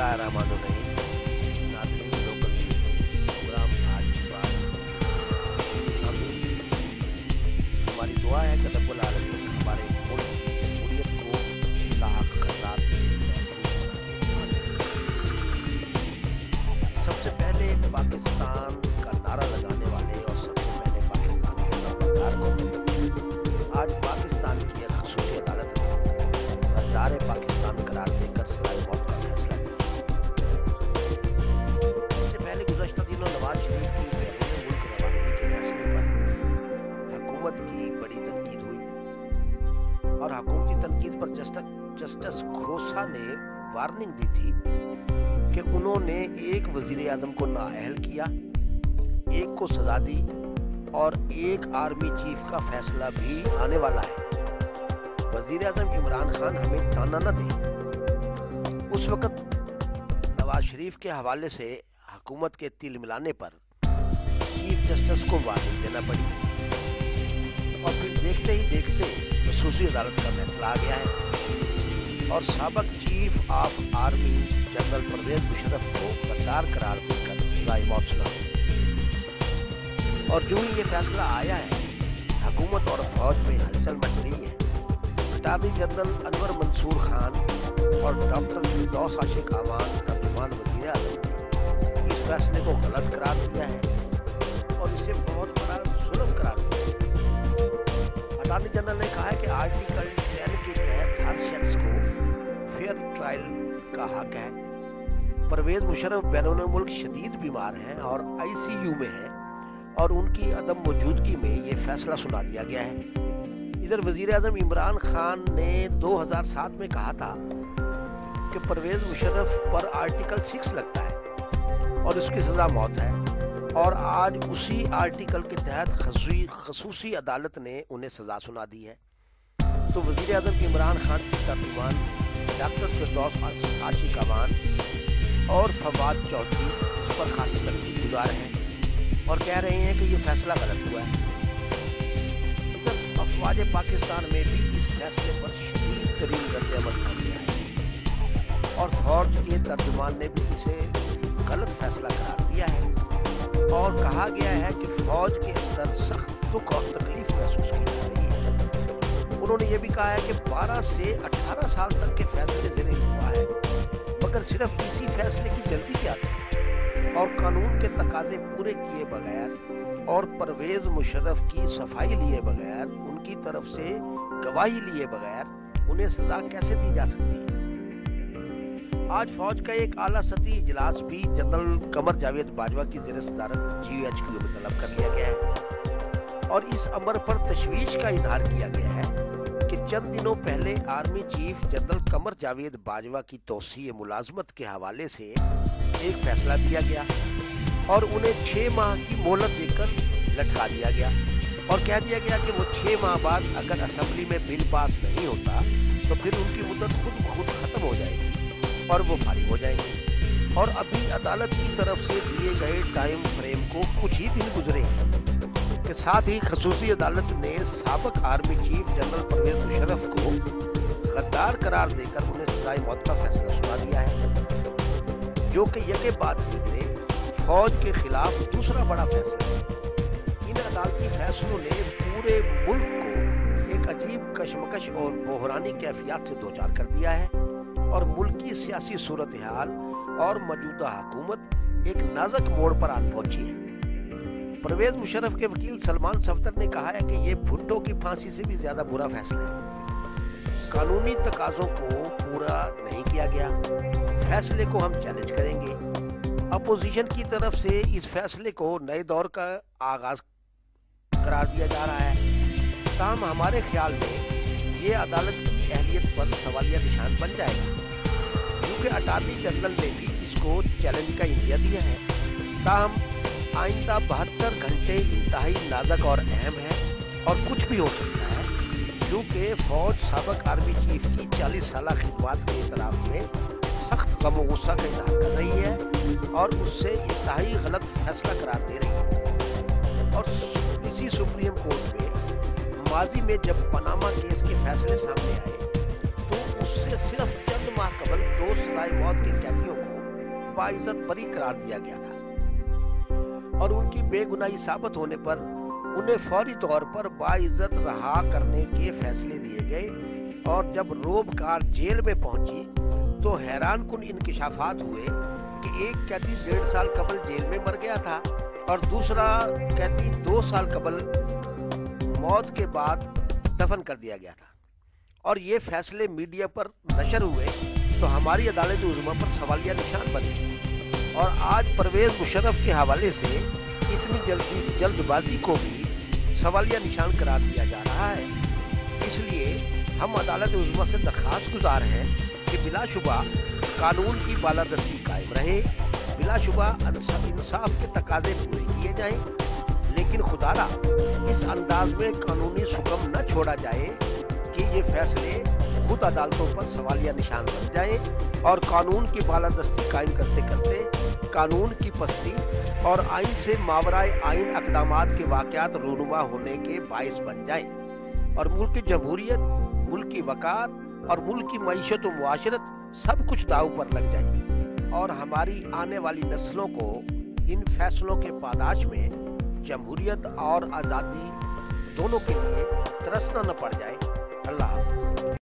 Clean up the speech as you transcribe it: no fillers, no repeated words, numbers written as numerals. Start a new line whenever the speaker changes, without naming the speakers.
बिस्मिल्लाहिर्रहमानिर्रहीम। नाज़रीन, local news programme आज की बात शामिल। हमारी दुआ है कि रब्बुल आलमीन हमारे मुल्क की जमहूरियत को लाख खतरात से महफूज बना दे। सबसे पहले पाकिस्तान का नारा लगाने वाले और सबसे पहले पाकिस्तान के नमदार को आज पाकिस्तान की एक खसूसी अदालत ने गद्दार पाकिस्तान करार देकर सज़ाए मौत का फैसला दिया। इससे पहले गुज़श्ता दिनों नवाज शरीफ की बैरून मुल्क रवानगी के फैसले पर हुकूमत की बड़ी तनकीद हुई और हुकूमती तनकीद पर जस्टिस खोसा ने वार्निंग दी थी कि उन्होंने एक वज़ीर आज़म को नाअहल किया, एक को सज़ा दी और एक आर्मी चीफ का फैसला भी आने वाला है। वज़ीर आज़म इमरान खान हमें ताना न दे। उस वक़्त नवाज शरीफ के हवाले से हुकूमत के तिल मिलाने पर चीफ जस्टिस को वार्निंग देना पड़ी और फिर देखते ही देखते खसूसी अदालत का फैसला आ गया है और साबिक chief of army general Pervez Musharraf को गद्दार करार देकर सज़ाए मौत सुना दी। और जो ही ये फैसला आया है, हुकूमत और फौज में हलचल मच रही है। अटॉर्नी जनरल अनवर मंसूर खान और डॉक्टर फिरदौस आशिक अमान तर्जुमान वज़ीर आज़म ने इस फैसले को गलत करार दिया है और इसे बहुत बड़ा जुल्म करार दिया है। अटॉर्नी जनरल ने कहा है कि आर्टिकल 10 के तहत हर शख्स को फेयर ट्रायल का हक है। परवेज मुशर्रफ बैरून मुल्क शदीद बीमार हैं और ICU में हैं और उनकी अदम मौजूदगी में ये फैसला सुना दिया गया है। इधर वज़ीर आज़म इमरान खान ने 2007 में कहा था कि परवेज मुशर्रफ पर आर्टिकल 6 लगता है और उसकी सज़ा मौत है और आज उसी आर्टिकल के तहत खसूसी अदालत ने उन्हें सज़ा सुना दी है। तो वज़ीर आज़म इमरान खान की तर्जुमान डॉक्टर फिरदौस आशिक अमान और फवाद चौधरी इस पर खासी तनकीद गुजार हैं और कह रहे हैं कि ये फैसला गलत हुआ है। इधर अफवाज पाकिस्तान में भी इस फैसले पर शदीद तरीन रद्द-ए-अमल सामने आया और फौज के तर्जुमान ने भी इसे गलत फैसला करार दिया है और कहा गया है कि फौज के अंदर सख्त दुख और तकलीफ महसूस की जा रही है। उन्होंने ये भी कहा है कि 12 से 18 साल तक के फैसले ज़िले हुआ है, मगर सिर्फ इसी फैसले की जल्दी क्या थी और कानून के तकाजे पूरे किए बगैर और परवेज मुशर्रफ की सफाई लिए बगैर, उनकी तरफ से गवाही लिए बगैर उन्हें सजा कैसे दी जा सकती है। आज फौज का एक आला सतही इजलास भी जनरल कमर जावेद बाजवा की ज़ेर सदारत GHQ में तलब कर लिया गया है और इस अमर पर तशवीश का इजहार किया गया है कि चंद दिनों पहले army chief general Qamar Javed Bajwa की तौसीए मुलाजमत के हवाले से एक फैसला दिया गया और उन्हें 6 माह की मोहलत देकर लटका दिया गया और कह दिया गया कि वो 6 माह बाद अगर असेंबली में बिल पास नहीं होता तो फिर उनकी मुद्दत खुद ब खुद खत्म हो जाएगी और वो फारिग हो जाएंगे। और अभी अदालत की तरफ से दिए गए टाइम फ्रेम को कुछ ही दिन गुजरे हैं के साथ ही खसूसी अदालत ने साबिक army chief general Pervez Musharraf को गद्दार करार देकर उन्हें सज़ाए मौत का फैसला सुना दिया है, जो कि यके बाद दिगरे फौज के खिलाफ दूसरा बड़ा फैसला है। इन अदालती फैसलों ने पूरे मुल्क को एक अजीब कशमकश और बहरानी कैफियत से दोचार कर दिया है और मुल्क की सियासी सूरत हाल और मौजूदा हुकूमत एक नाजुक मोड़ पर आन पहुंची है। परवेज मुशर्रफ के वकील सलमान सफदर ने कहा है कि ये भुट्टो की फांसी से भी ज्यादा बुरा फैसला है। कानूनी तकाजों को पूरा नहीं किया गया। फैसले को हम चैलेंज करेंगे। अपोजिशन की तरफ से इस फैसले को नए दौर का आगाज करार दिया जा रहा है। ताहम हमारे ख्याल में ये अदालत की अहलियत पर सवालिया निशान बन जाएगा, क्योंकि अटॉर्नी जनरल ने भी इसको चैलेंज का इंदिया दिया है। ताहम आइंदा 72 घंटे इंतहाई नाजुक और अहम है और कुछ भी हो सकता है, क्योंकि फौज साबिक आर्मी चीफ की 40 साल खिदमत के इतराफ में सख्त गम और गुस्सा का इजहार कर रही है और उससे इंतहाई गलत फैसला करार दे रही है। और इसी सुप्रीम कोर्ट में माजी में जब पनामा केस के फैसले सामने आए तो उससे सिर्फ चंद माह कबल 2 सज़ाए मौत के कैदियों को बाइज्जत बरी करार दिया गया था और उनकी बेगुनाही साबित होने पर उन्हें फौरी तौर पर बाइज्जत रहा करने के फैसले लिए गए। और जब रोब कार जेल में पहुंची तो हैरानकुन इंकिशाफात हुए कि एक कैदी 1.5 साल कबल जेल में मर गया था और दूसरा कैदी 2 साल कबल मौत के बाद दफन कर दिया गया था। और ये फैसले मीडिया पर नशर हुए तो हमारी अदालत उज़्मा पर सवालिया निशान बन गए। और आज परवेज़ मुशर्रफ के हवाले से इतनी जल्दबाजी को भी सवालिया निशान करार दिया जा रहा है। इसलिए हम अदालत उज़्मा से दरख्वास्त गुजार हैं कि बिलाशुबा कानून की बालादस्ती कायम रहे, बिलाशुबा इंसाफ के तकाजे पूरे किए जाएं, लेकिन खुदारा इस अंदाज में कानूनी सुकम न छोड़ा जाए कि ये फैसले खुद अदालतों पर सवालिया निशान बन जाए और कानून की बालादस्ती कायम करते करते कानून की पस्ती और आइन से मावराए आइन अक़दामात के वाक़यात रूनुमा होने के बाइस बन जाए और मुल्क की जमहूरियत, मुल्क की वक़ार और मुल्क की मईशत व मुआशरत सब कुछ दाव पर लग जाए और हमारी आने वाली नस्लों को इन फैसलों के पादाश में जमहूरियत और आज़ादी दोनों के लिए तरसना न पड़ जाए। अल्लाह हाफ़िज़।